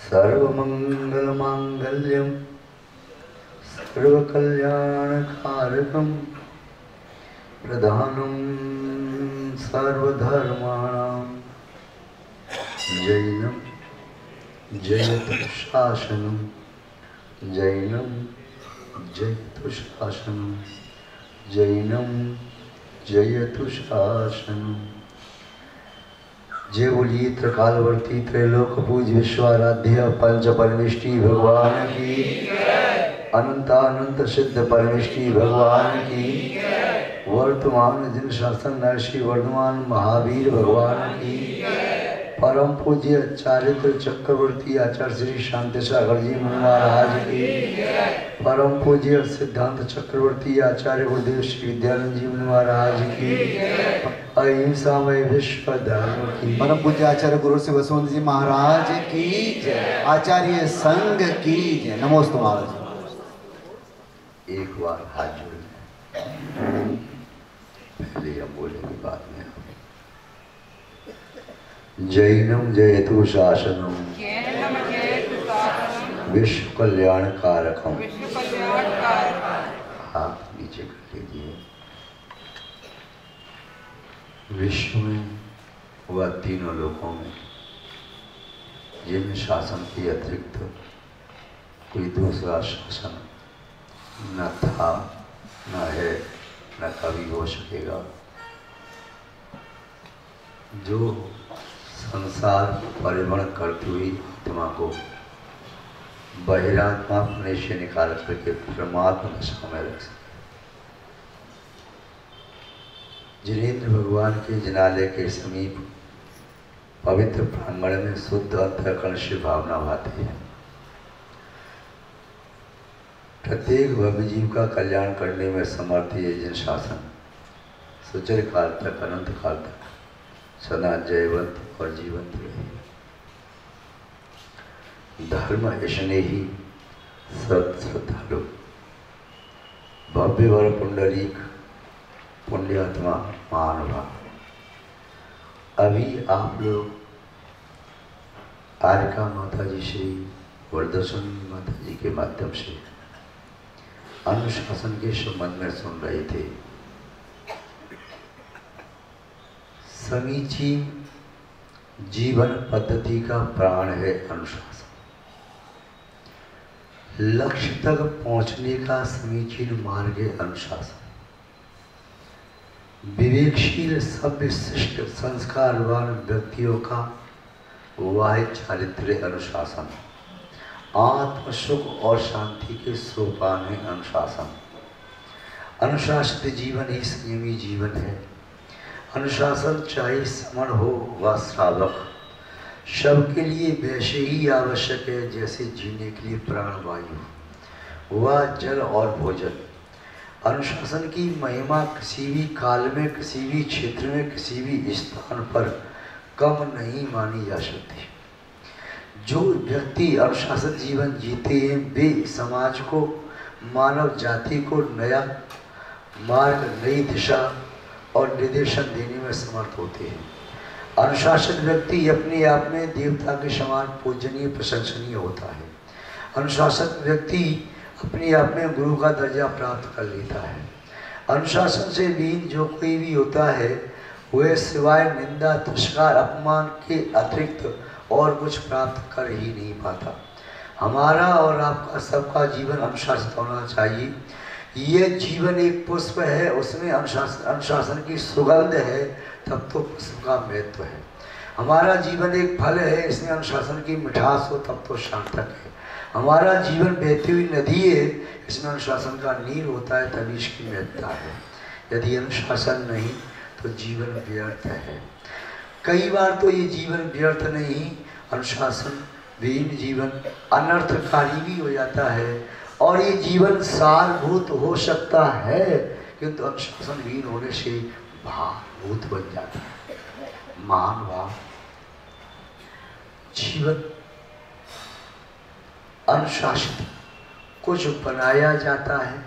सर्वमंगलमांगल्यं सर्वकल्याणकारकं प्रधानं सर्वधर्माणां जैनं जयतु शासनं जैनं जयतु शासनं जैनं जयतु शासनं। जय बोलिए त्रिकालवर्ती त्रैलोक पूज विश्वाराध्य पंच परमेष्टि भगवान की, अनंतानंत सिद्ध परमेष्टि भगवान की, वर्तमान जिन शासन नरसी वर्धमान महावीर भगवान की, परम पूज्य चारित्र चक्रवर्ती आचार्य श्री शांति सागर जी महाराज की, परम पूज्य सिद्धांत चक्रवर्ती आचार्य गुरुदेव श्री विद्यानंद जी महाराज की, अहिंसामय विश्व धर्म की, परम पूज्य आचार्य गुरु श्री वसुवंत जी महाराज की जय, आचार्य संघ की जय। नमोस्तु महाराज। एक बार हाथ जोड़ पहले हम बोलेंगे बाद में। जैनम जयतु शासनम विश्व कल्याण कारकम। हाथ नीचे कर लीजिए। विश्व में व तीनों लोकों में जिन शासन के अतिरिक्त कोई दूसरा शासन न था, न है, न कभी हो सकेगा। जो संसार परिवहन करती हुई आत्मा को बहिरात्मा अपने से निकाल करके परमात्मा दशा में रख सके। जिनेन्द्र भगवान के जिनालय के समीप पवित्र प्रांगण में शुद्ध अंतःकरण से भावना भाती है। प्रत्येक भव्य जीव का कल्याण करने में समर्थ ये जिन शासन सुचिर काल तक अनंत काल तक सदा जयवंत और जीवंत रहे। धर्म ऐसने ही श्रद्धालु भव्य वर पुंडरीक पुण्यात्मा महानुभाव। अभी आप लोग आर्यका माता जी श्री वरदर्शन माता जी के माध्यम से अनुशासन के संबंध में सुन रहे थे। समीचीन जीवन पद्धति का प्राण है अनुशासन। लक्ष्य तक पहुंचने का समीचीन मार्ग है अनुशासन। विवेकशील सभ्य शिष्ट संस्कारवान व्यक्तियों का वाह्य चारित्र्य अनुशासन। आत्म सुख और शांति के सोपान है अनुशासन। अनुशासित जीवन ही संयमी जीवन है। अनुशासन चाहे समण हो व श्रावक, सबके लिए वैसे ही आवश्यक है जैसे जीने के लिए प्राणवायु व जल और भोजन। अनुशासन की महिमा किसी भी काल में, किसी भी क्षेत्र में, किसी भी स्थान पर कम नहीं मानी जा सकती। जो व्यक्ति अनुशासित जीवन जीते हैं वे समाज को, मानव जाति को नया मार्ग, नई दिशा और निर्देशन देने में समर्थ होते हैं। अनुशासित व्यक्ति अपने आप में देवता के समान पूजनीय प्रशंसनीय होता है। अनुशासित व्यक्ति अपने आप में गुरु का दर्जा प्राप्त कर लेता है। अनुशासन से विहीन जो कोई भी होता है वह सिवाय निंदा, तिरस्कार, अपमान के अतिरिक्त और कुछ प्राप्त कर ही नहीं पाता। हमारा और आपका सबका जीवन अनुशासित होना चाहिए। ये जीवन एक पुष्प है, उसमें अनुशासन की सुगंध है, तब तो पुष्प का महत्व है। हमारा जीवन एक फल है, इसमें अनुशासन की मिठास हो तब तो सार्थक है। हमारा जीवन बहती हुई नदी है, इसमें अनुशासन का नीर होता है, तभी इसकी महत्ता है। यदि अनुशासन नहीं तो जीवन व्यर्थ है। कई बार तो ये जीवन व्यर्थ नहीं, अनुशासन विहीन जीवन अनर्थकारी भी हो जाता है और ये जीवन सारभूत हो सकता है, किंतु अनुशासन विहीन होने से भारभूत बन जाता है। महान भाव जीवन अनुशासित, कुछ बनाया जाता है,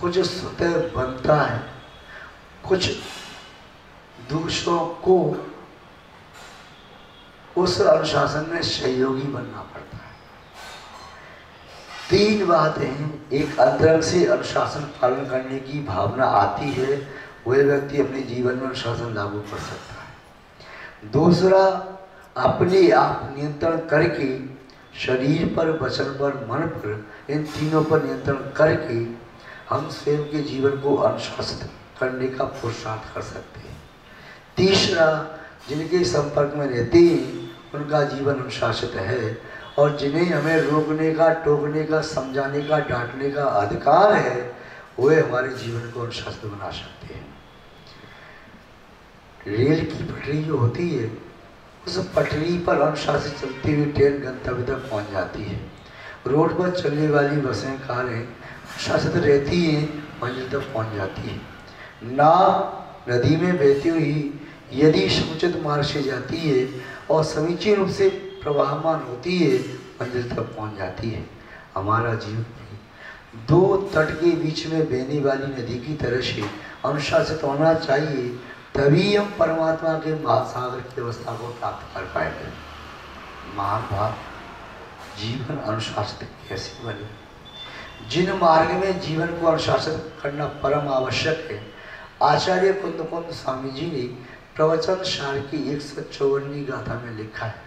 कुछ स्वतः बनता है, कुछ दूसरों को उस अनुशासन में सहयोगी बनना पड़ता है। 3 बातें, एक अंतरंग से अनुशासन पालन करने की भावना आती है, वह व्यक्ति अपने जीवन में अनुशासन लागू कर सकता है। दूसरा, अपने आप नियंत्रण करके शरीर पर, वचन पर, मन पर, इन तीनों पर नियंत्रण करके हम स्वयं के जीवन को अनुशासित करने का पुरुषार्थ कर सकते हैं। तीसरा, जिनके संपर्क में रहते हैं उनका जीवन अनुशासित है, और जिन्हें हमें रोकने का, टोकने का, समझाने का, डांटने का अधिकार है, वे हमारे जीवन को अनुशासित बना सकते हैं। रेल की पटरी जो होती है, उस पटरी पर अनुशासित चलती हुई ट्रेन गंतव्य तक पहुंच जाती है। रोड पर चलने वाली बसें, कारें अनुशासित रहती हैं, मंजिल तक पहुंच जाती है। नाव नदी में बहती हुई यदि समुचित मार्ग से जाती है और समीचीन रूप से प्रवाहमान होती है, मंजिल तक पहुंच जाती है। हमारा जीवन भी 2 तट के बीच में बहने वाली नदी की तरह से अनुशासित होना चाहिए, तभी हम परमात्मा के महासागर की अवस्था को प्राप्त कर पाएंगे। महाभाव, जीवन अनुशासित कैसे बने? जिन मार्ग में जीवन को अनुशासित करना परम आवश्यक है, आचार्य कुंद स्वामी जी ने प्रवचन सार की 154वीं गाथा में लिखा है।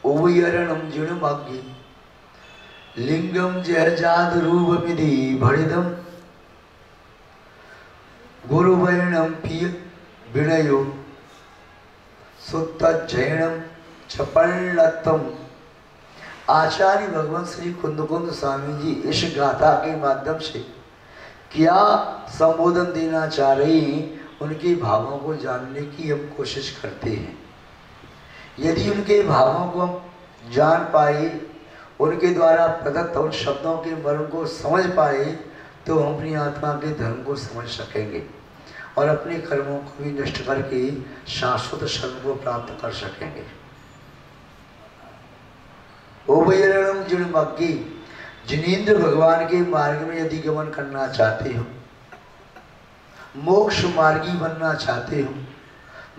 ओवयरणम जिणमाग्गी लिंगम जयजाद रूपमिधि भड़िदम गुरुवैणम पिय विनयो सुत्तजैणम चपलत्तम। आचार्य भगवान श्री कुंद स्वामी जी इस गाथा के माध्यम से क्या संबोधन देना चाह रहे हैं, उनके भावों को जानने की हम कोशिश करते हैं। यदि उनके भावों को हम जान पाए, उनके द्वारा प्रदत्त उन शब्दों के मर्म को समझ पाए, तो हम अपनी आत्मा के धर्म को समझ सकेंगे और अपने कर्मों को भी नष्ट करके शाश्वत शरण को प्राप्त कर सकेंगे। ओभयरणम जिणमाग्गी, जिनेंद्र भगवान के मार्ग में यदि गमन करना चाहते हो, मोक्ष मार्गी बनना चाहते हो,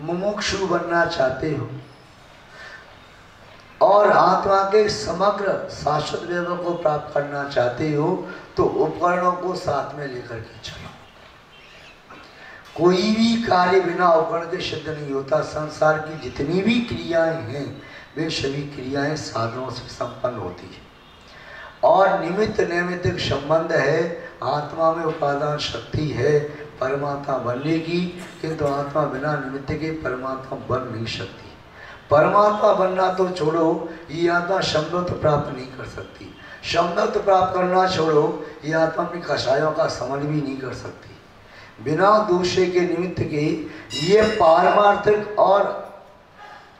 मुमुक्षु बनना चाहते हो और आत्मा के समग्र शाश्वत वैभव को प्राप्त करना चाहते हो, तो उपकरणों को साथ में लेकर के चलो। कोई भी कार्य बिना उपकरण के सिद्ध नहीं होता। संसार की जितनी भी क्रियाएं हैं, वे सभी क्रियाएं साधनों से संपन्न होती है और निमित्त नैमित्तिक संबंध है। आत्मा में उपादान शक्ति है परमात्मा बनने की, किंतु आत्मा बिना निमित्त के परमात्मा बन नहीं सकती। परमात्मा बनना तो छोड़ो, ये आत्मा शमनत्व प्राप्त नहीं कर सकती। शमनत्व प्राप्त करना छोड़ो, ये आत्मा अपनी कषायों का समन भी नहीं कर सकती। बिना दूसरे के निमित्त के ये पारमार्थिक और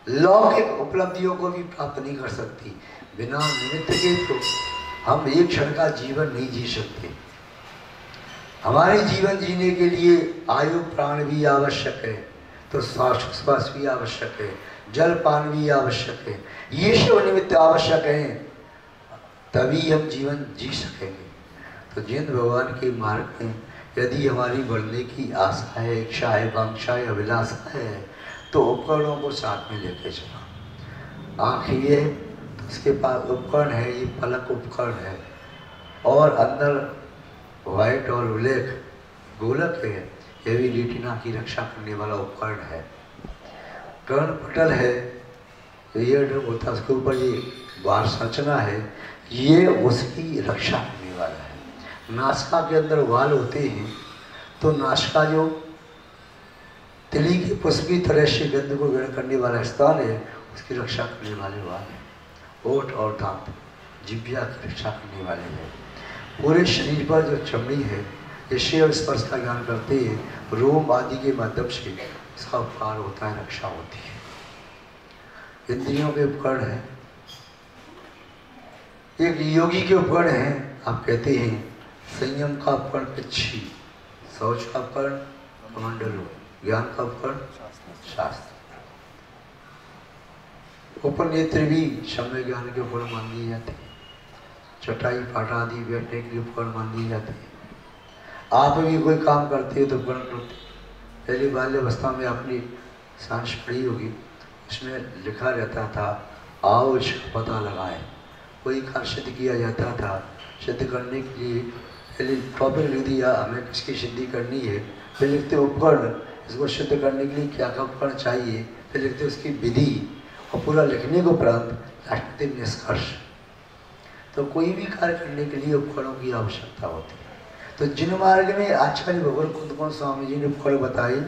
लौकिक उपलब्धियों को भी प्राप्त नहीं कर सकती। बिना निमित्त के तो हम एक क्षण का जीवन नहीं जी सकते। हमारे जीवन जीने के लिए आयु प्राण भी आवश्यक है, तो श्वास भी आवश्यक है, जल पान भी आवश्यक है। ये सब निमित्त आवश्यक हैं, तभी हम जीवन जी सकेंगे। तो जिन भगवान के मार्ग में यदि हमारी बढ़ने की आशा है, इच्छा है, वांछा है, अभिलाषा है, तो उपकरणों को साथ में लेके चलो। आँख ये तो उसके पास उपकरण है, ये पलक उपकरण है, और अंदर व्हाइट और ब्लैक गोलक है, ये भी रेटिना की रक्षा करने वाला उपकरण है। कर्ण पटल है, ईयरड्रम होता है, उसके ऊपर ये बार संरचना है, ये उसकी रक्षा करने वाला है। नासिका के अंदर वाल होते हैं, तो नासिका जो तिली के पुष्प की तरह से गंध को ग्रहण करने वाला स्थान है, उसकी रक्षा करने वाले वाल है। ओठ और दांत जिह्वा की रक्षा करने वाले हैं। पूरे शरीर पर जो चमड़ी है, इससे और स्पर्श का ज्ञान करते हैं, रोम आदि के माध्यम से इसका उपकार होता है, रक्षा होती है। इंद्रियों के उपकरण है, एक योगी के उपकरण है। आप कहते हैं संयम का उपकरण पिच्छी, शौच का उपकरण कमंडलू, ज्ञान का उपकरण शास्त्र। उपनेत्र भी समय ज्ञान के उपकरण मान दिए जाते हैं। चटाई पाटा आदि बैठने के लिए उपकरण मान दिए जाते हैं। आप भी कोई काम करते हो तो उपकरण करते। पहली बाल्यावस्था में आपने सांस पढ़ी होगी, उसमें लिखा रहता था आओ इसका पता लगाएं। कोई कार्य सिद्ध किया जाता था, सिद्ध करने के लिए पहले टॉपिक लिख दिया हमें किसकी सिद्धि करनी है, फिर लिखते उपकरण, इसको सिद्ध करने के लिए क्या क्या उपकरण चाहिए, फिर लिखते उसकी विधि, और पूरा लिखने को उपरांत लास्ट निष्कर्ष। तो कोई भी कार्य करने के लिए उपकरणों की आवश्यकता होती है। तो जिन मार्ग में आचार्य भगवान कुंदकोण स्वामी जी ने उपकरण बताए,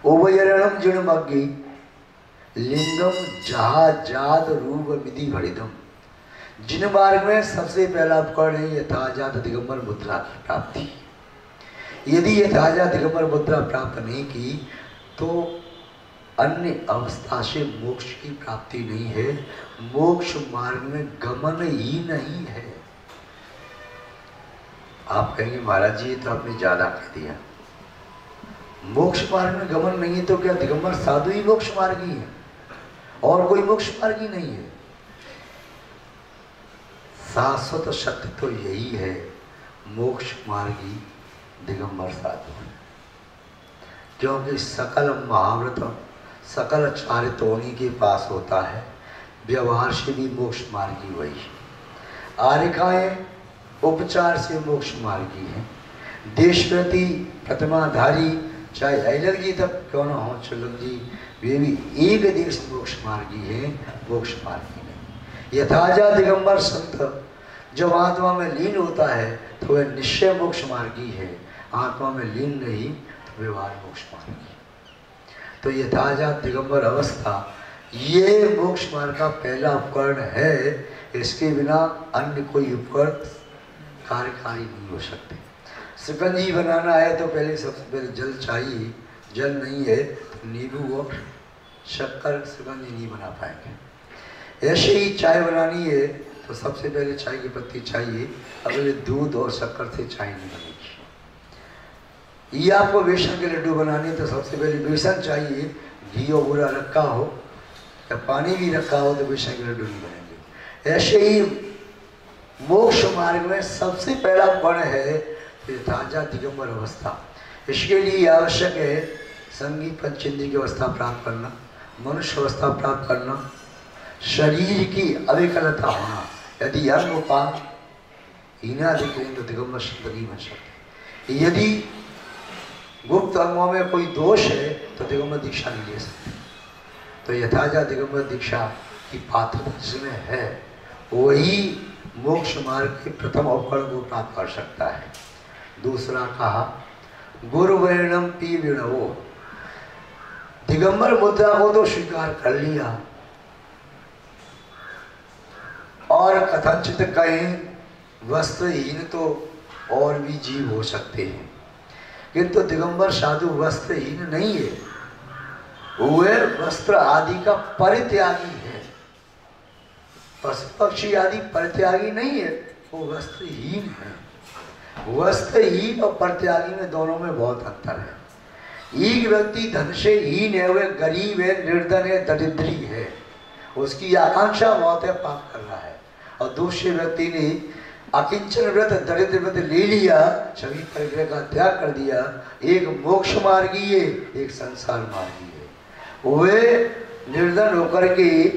उभयरणम जिणमग्गी लिंगम जहाजात रूप विधि भरिदम। जिन मार्ग में सबसे पहला उपकरण है यथाजात दिगंबर मुद्रा की प्राप्ति। यदि यथाजात दिगंबर मुद्रा प्राप्त नहीं की तो अन्य अवस्था से मोक्ष की प्राप्ति नहीं है, मोक्ष मार्ग में गमन ही नहीं है। आप कहेंगे महाराज जी तो आपने ज्यादा कह दिया, मोक्ष मार्ग में गमन नहीं है तो क्या दिगंबर साधु ही मोक्ष मार्गी है और कोई मोक्ष मार्गी नहीं है? शाश्वत सत्य तो यही है, मोक्ष मार्गी दिगंबर साधु है। क्योंकि सकल महाव्रत सकल चारित उन्हीं के पास होता है, व्यवहार से भी मोक्ष मार्गी वही है। आरिकाएं उपचार से मोक्ष मार्गी है। देश प्रति प्रतिमाधारी चाहे अलग जी तक क्यों ना हो, चुलम जी वे भी एक देश मोक्ष मार्गी है, मोक्ष मार्गी नहीं। यथाजा दिगंबर संत जब आत्मा में लीन होता है तो वह निश्चय मोक्ष मार्गी है, आत्मा में लीन नहीं तो व्यवहार मोक्ष मार्गी। तो यथाजा दिगंबर अवस्था ये मोक्ष मार्ग का पहला उपकरण है, इसके बिना अन्य कोई उपकरण कार्यकारी नहीं हो सकते। शिकंजी बनाना है तो पहले सबसे पहले जल चाहिए, जल नहीं है तो नींबू और शक्कर शिकंजी नहीं बना पाएंगे। ऐसे ही चाय बनानी है तो सबसे पहले चाय की पत्ती चाहिए, अगले दूध और शक्कर से चाय नहीं बनेगी। ये आपको बेसन के लड्डू बनाने तो सबसे पहले बेसन चाहिए, घी और बुरा रखा हो या पानी भी रखा हो तो बेसन के लड्डू नहीं बनेंगे। ऐसे ही मोक्ष मार्ग में सबसे पहला उपकरण है ताजा दिगंबर अवस्था। इसके लिए आवश्यक है संगीत पंचेंद्रिय की अवस्था प्राप्त करना, मनुष्य अवस्था प्राप्त करना, शरीर की अविकलता होना। यदि अंग उपांग हीना दिखें तो दिगंबर शब्द नहीं बन सकते। यदि गुप्त अंगों में कोई दोष है तो दिगंबर दीक्षा नहीं ले सकते। तो यथाजा दिगंबर दीक्षा की पात्रता जिसमें है वही मोक्ष मार्ग के प्रथम उपकरण को प्राप्त कर सकता है। दूसरा कहा गुरु वर्णम पी विणवो, दिगंबर मुद्रा को तो स्वीकार कर लिया और कथनचित कहें वस्त्रहीन तो और भी जीव हो सकते हैं, किंतु दिगंबर साधु वस्त्रहीन नहीं है, वह वस्त्र आदि का परित्यागी है। पशु पक्षी आदि परित्यागी नहीं है, वो वस्त्रहीन है। वस्त्रहीन और परित्यागी में दोनों में बहुत अंतर है। एक व्यक्ति धन से हीन है, वह गरीब है, निर्धन है, दरिद्री है, उसकी आकांक्षा बहुत है, पाप कर रहा है। और दूसरे व्यक्ति ने अकिंचन व्रत दरिद्र व्रत ले लिया, सभी परिग्रह का त्याग कर दिया, एक मोक्ष मार्गी है, एक संसार मार्गी है। वे निर्धन होकर के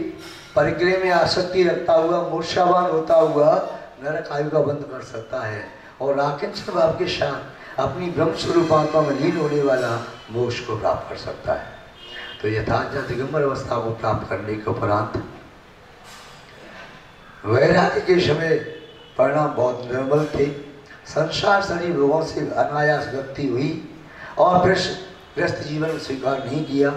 परिग्रह में आसक्ति रखता हुआ मूर्छावान होता हुआ नरक आयु का बंद कर सकता है, और आकिंचन भाव के साथ अपनी ब्रह्म स्वरूप आत्मा में लीन होने वाला मोक्ष को प्राप्त कर सकता है। तो यथार्थ दिगंबर अवस्था को प्राप्त करने के उपरांत वैराग्य के समय परिणाम बहुत निर्मल थे। संसार सभी लोगों से अनायास व्यक्ति हुई और फिर व्यस्त जीवन स्वीकार नहीं किया,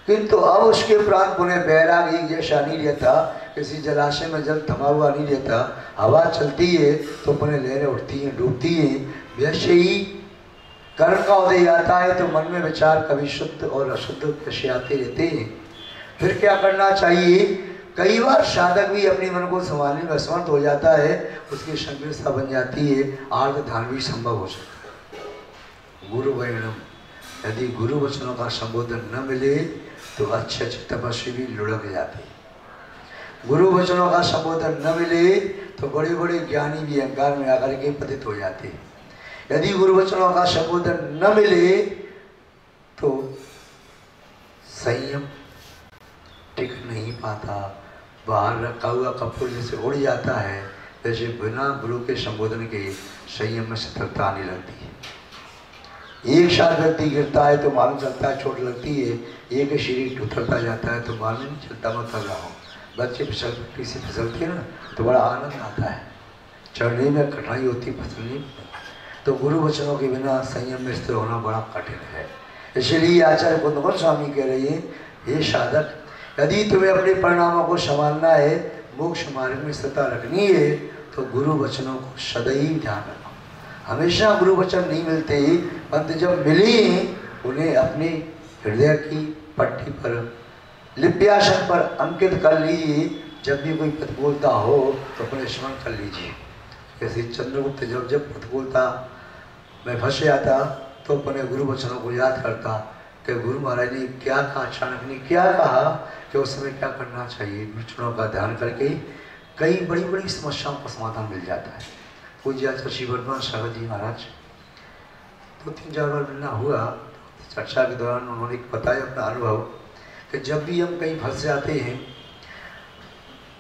किंतु अब उसके उपरांत पुनः वैराग्य एक जैसा नहीं रहता, किसी जलाशय में जल थमा हुआ नहीं रहता, हवा चलती है तो पुनः लहरें उठती हैं, डूबती हैं। वैसे ही कर्म का उदय आता है तो मन में विचार कभी शुद्ध और अशुद्ध कैसे आते रहते हैं। फिर क्या करना चाहिए? कई बार साधक भी अपने मन को संभालने में असमर्थ हो जाता है, उसकी संकृष्टता बन जाती है, आर्थ ध्यान भी संभव हो सकता है। गुरु वैणम, यदि गुरु वचनों का संबोधन न मिले तो अच्छे अच्छे तपस्वी भी लुढ़क जाते हैं। गुरु वचनों का संबोधन न मिले तो बड़े बड़े ज्ञानी भी अहंकार में आकर के पतित हो जाते हैं। यदि गुरु वचनों का संबोधन न मिले तो संयम, टिक नहीं पाता, बाहर रखा हुआ कपूर जैसे उड़ जाता है, वैसे बिना गुरु के संबोधन के संयम में सतर्कता आने लगती है। एक साथ व्यक्ति गिरता है तो मालूम चलता है चोट लगती है, एक शरीर उतरता जाता है तो मालूम नहीं चलता मैं उतर रहा हूँ। बच्चे फिसलते हैं ना तो बड़ा आनंद आता है, चढ़ने में कठिनाई होती फिसलने में। तो गुरु वचनों के बिना संयम में स्थिर होना बड़ा कठिन है। इसलिए आचार्य कुंदवन स्वामी कह रहे हैं, हे साधक, यदि तुम्हें अपने परिणामों को संभालना है, मोक्ष मार्ग में स्थिरता रखनी है, तो गुरु वचनों को सदैव ध्यान रखो। हमेशा गुरु वचन नहीं मिलते, परंतु जब मिले उन्हें अपने हृदय की पट्टी पर लिप्यासन पर अंकित कर लीजिए। जब भी कोई प्रतिकूलता हो तो अपने स्मरण कर लीजिए। जैसे चंद्रगुप्त जब प्रतिकूलता में फंस जाता तो अपने गुरु वचनों को याद करता कि गुरु महाराज ने क्या कहा, चाणक्य ने क्या कहा कि उस समय क्या करना चाहिए। वचनों का ध्यान करके कई बड़ी बड़ी समस्याओं का समाधान मिल जाता है। पूज्य आचार्य श्री वर्धमान सागर जी महाराज 2-3 बार मिलना हुआ, चर्चा के दौरान उन्होंने बताया अपना अनुभव कि जब भी हम कहीं फंस जाते हैं,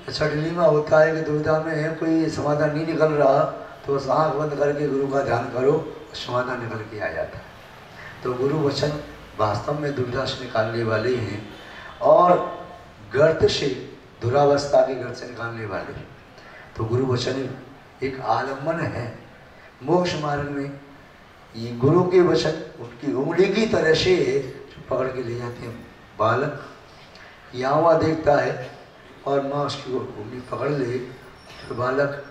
अच्छा डिलीमा होता है कि दुविधा में कोई समाधान नहीं निकल रहा, तो बस आँख बंद करके गुरु का ध्यान करो, समाधान निकल के आ जाता है। तो गुरु वचन वास्तव में दुविधा से निकालने वाले हैं और गर्त से, दुरावस्था के गर्त से निकालने वाले हैं। तो गुरु वचन एक आलम्बन है। मोक्ष मार्ग में ये गुरु के वचन उनकी उंगली की तरह से जो पकड़ के ले जाते हैं। बालक यहाँ वहाँ देखता है और माँ उसकी उंगली पकड़ ले तो बालक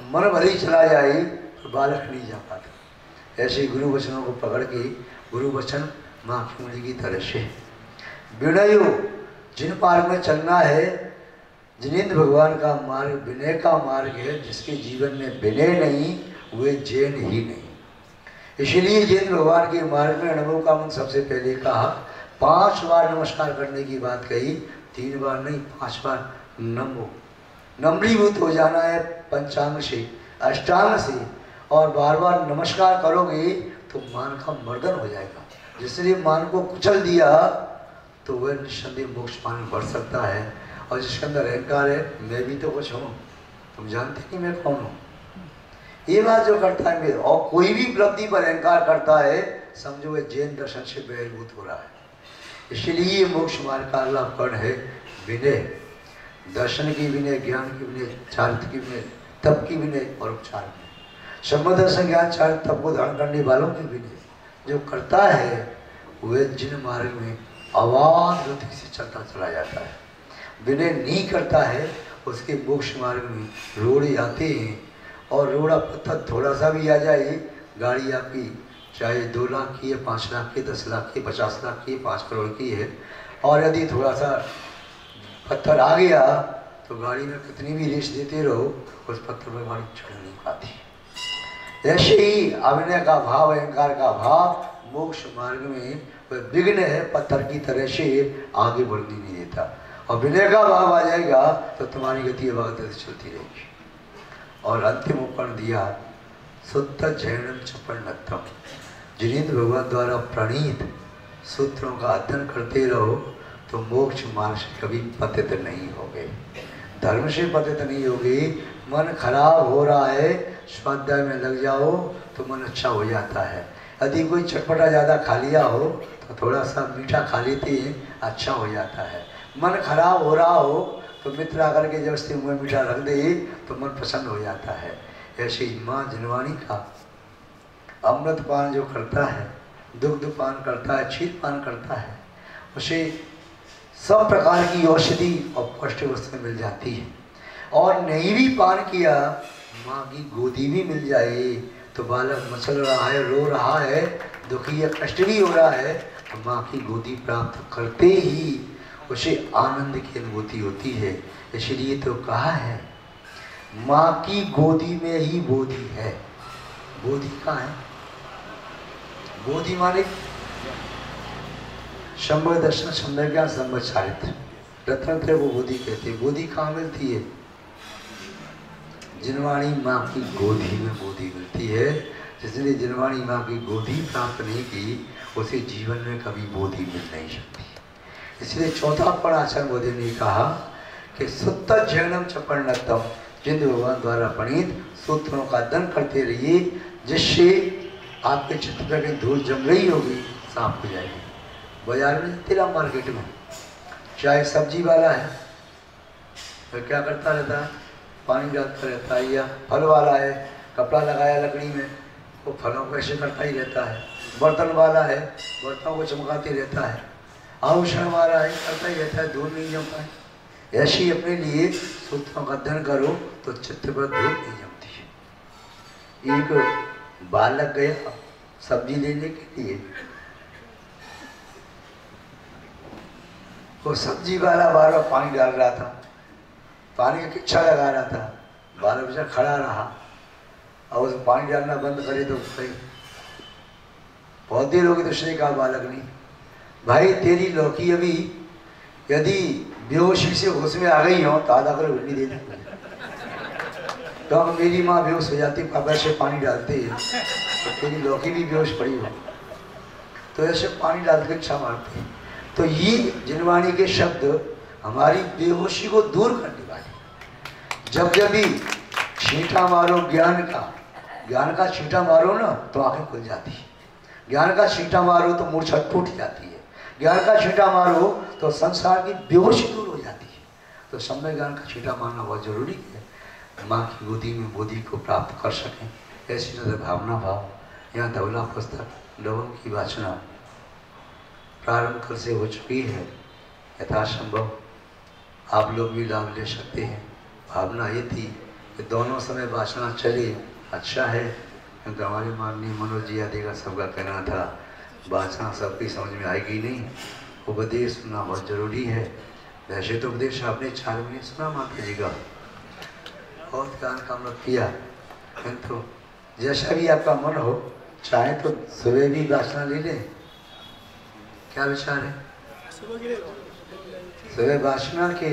मन भले ही चला जाए तो बालक नहीं जा पाता। ऐसे गुरु वचनों को पकड़ के, गुरु वचन माँ की उंगली की तरह से विनयो, जिन मार्ग में चलना है, जिनेंद्र भगवान का मार्ग विनय का मार्ग है। जिसके जीवन में विनय नहीं वे जैन ही नहीं। इसलिए जैन भगवान के मार्ग में नमो का मंत्र सबसे पहले कहा। 5 बार नमस्कार करने की बात कही, 3 बार नहीं 5 बार नमो। नम्रीभूत हो जाना है पंचांग से, अष्टांग से, और बार बार नमस्कार करोगे तो मान का मर्दन हो जाएगा। जिसने मान को कुचल दिया तो वह निस्संदेह मोक्ष मान बढ़ सकता है। और जिसके अंदर अहंकार है, मैं भी तो कुछ हूँ, तुम जानते कि मैं कौन हूँ, ये बात जो करता है मेरे, और कोई भी उपलब्धि पर अहंकार करता है, समझो वह जैन दर्शन से बहिर्भूत हो रहा है। इसलिए मोक्ष मार्ग का अगला कर्ण है विनय। दर्शन की विनय, ज्ञान की विनय, चारित्र की विनय, तप की विनय और उपचार विनय। सम्मत दर्शन, ज्ञान, चारित्र, तप को धारण करने वालों की विनय जो करता है वह जिन मार्ग में अवाध गति से चलता चला जाता है। विनय नहीं करता है उसके मोक्ष मार्ग में रोड़े आते हैं, और रोड़ा पत्थर थोड़ा सा भी आ जाए, गाड़ी आपकी चाहे 2 लाख की है, 5 लाख की, 10 लाख की, 50 लाख की, 5 करोड़ की है, और यदि थोड़ा सा पत्थर आ गया तो गाड़ी में कितनी भी रेस देते रहो उस पत्थर पर गाड़ी चढ़ नहीं पाती। ऐसे ही अभिनय का भाव, अहंकार का भाव मोक्ष मार्ग में वह विघ्न है, पत्थर की तरह से आगे बढ़ने नहीं देता। और विनय का भाव आ जाएगा तो तुम्हारी गति अवगत से चलती रहेगी। और अंतिम उपकरण दिया शुद्ध जैनम चपन्नतम। जिनेंद्र भगवान द्वारा प्रणीत सूत्रों का अध्ययन करते रहो तो मोक्ष मार्ग से कभी पतित नहीं होगे, धर्म से पतित नहीं होगी। मन खराब हो रहा है, स्वाध्याय में लग जाओ तो मन अच्छा हो जाता है। यदि कोई चटपटा ज़्यादा खा लिया हो तो थोड़ा सा मीठा खा लेते हैं, अच्छा हो जाता है। मन खराब हो रहा हो तो मित्र आकर के जबरदस्ती मुँह मीठा रख दे तो मन प्रसन्न हो जाता है। ऐसे ही माँ जिनवाणी का अमृत पान जो करता है, दुग्ध पान करता है, क्षीर पान करता है, उसे सब प्रकार की औषधि और पौष्टिक वस्तुएं मिल जाती है। और नहीं भी पान किया, माँ की गोदी भी मिल जाए तो बालक मचल रहा है, रो रहा है, दुखी या कष्ट भी हो रहा है, तो माँ की गोदी प्राप्त करते ही उसे आनंद की अनुभूति होती है। इसलिए तो कहा है माँ की गोदी में ही बोधि है। बोधि कहाँ है? बोधि माने शंबर दर्शन, शंबर ज्ञान, शंबर चारित्र, रत्नत्रय को बोधि कहते हैं। बोधि कहाँ मिलती है? जिनवाणी माँ की गोदी में बोधि मिलती है। जिसने जिनवाणी माँ की गोदी प्राप्त नहीं की उसे जीवन में कभी बोधि मिल नहीं सकती। इसलिए चौथा पण आचार्य मोदी ने कहा कि सुत्त जैनम चपन्नतम, जिन भगवान द्वारा प्रणीत सूत्रों का अध्ययन करते रहिए, जिससे आपके चित्त पर कहीं धूल जम रही होगी साफ हो जाएगी। बाजार में तेरा मार्केट में चाहे सब्जी वाला है तो क्या करता रहता है, पानी डालता रहता है, या फल वाला है कपड़ा लगाया लकड़ी में वो फलों को ऐसे करता ही रहता है, बर्तन वाला है बर्तनों को चमकाते रहता है, आभूषण वाला है करता ही रहता है, धूल नहीं जम पाए। ऐसे ही अपने लिए सूत्रों का अध्ययन करो तो चित्त पर धूल नहीं जमती है। एक बालक गया सब्जी लेने के लिए, वो सब्जी वाला बार बार पानी डाल रहा था, पानी का किच्छा लगा रहा था, बालक बेचारा खड़ा रहा और उसे पानी डालना बंद करे तो भाई बहुत देर होगी। तो उसने कहा बालक ने, भाई तेरी लौकी अभी यदि बेहोशी से होश में आ गई हो तो आधा किलो भिंडी दे दी, तो मेरी माँ बेहोश हो जाती पापा से पानी डालते हैं तो तेरी लौकी भी बेहोश पड़ी हो, तो ऐसे पानी डाल के इच्छा मारते हैं। तो ये जिनवाणी के शब्द हमारी बेहोशी को दूर करने वाले। जब जब भी छींटा मारो ज्ञान का छींटा मारो ना तो आंखें खुल जाती है, ज्ञान का छींटा मारो तो मूर्छा टूट जाती है, ज्ञान का छींटा मारो तो संसार की बेहोशी दूर हो जाती है। तो समय ज्ञान का छींटा मारना बहुत जरूरी है, माँ की गोदी में बोधि को प्राप्त कर सकें। ऐसी तरह भावना भाव, यहाँ धवला पुस्तक लोगों की वाचना प्रारंभ कल से हो चुकी है, यथासंभव आप लोग भी लाभ ले सकते हैं। भावना ये थी कि दोनों समय वाचना चले अच्छा है, क्योंकि हमारे माननीय मनोज जी आदि का सबका कहना था वाचना सबकी समझ में आएगी नहीं, उपदेश सुनना बहुत जरूरी है। वैसे तो उपदेश आपने 4 महीने सुना माता जी का, बहुत ज्ञान का अमृत किया, किंतु जैसा भी आपका मन हो, चाहे तो सुबह भी वाचना ले लें, क्या विचार है? सुबह वाचना के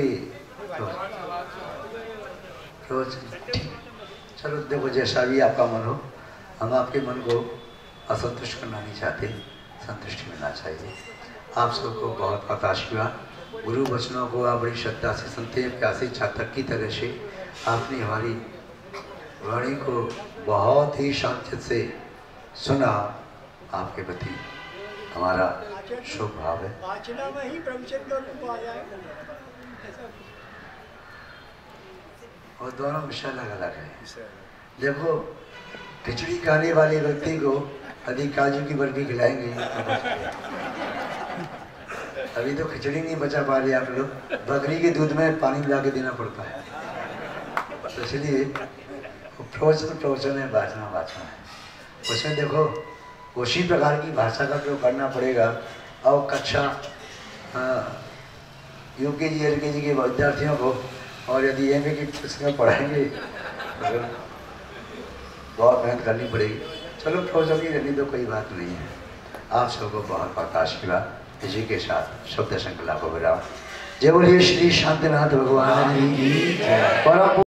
रोज चलो देखो जैसा भी आपका मन हो, हम आपके मन को असंतुष्ट करना नहीं चाहते, संतुष्टि मिलना चाहिए। आप सबको बहुत बहुत आशीर्वाद। गुरु वचनों को आप बड़ी श्रद्धा से सुनते हैं, प्यासे चातक की तरह से आपने हमारी वाणी को बहुत ही शांति से सुना। आपके प्रति हमारा शुभ भाव है। और दोनों विषय अलग अलग है। देखो खिचड़ी खाने वाले व्यक्ति को अधिक काजू की बर्फी खिलाएंगे, अभी तो खिचड़ी नहीं बचा पा रहे आप लोग, बकरी के दूध में पानी मिला के देना पड़ता है। तो इसलिए प्रवचन है, वाचना है, उसमें देखो उसी प्रकार की भाषा का प्रयोग करना पड़ेगा। और कक्षा UKG LKG के विद्यार्थियों को और यदि MA की पुस्तकें पढ़ाएंगे तो बहुत मेहनत करनी पड़ेगी। चलो प्रवचन की रहनी तो कोई बात नहीं है। आप सबको बहुत बहुत आशीर्वाद। इसी के साथ शब्द संकल्प हो रहा हूँ। जय बोलिए श्री शांतिनाथ भगवान की जय। परम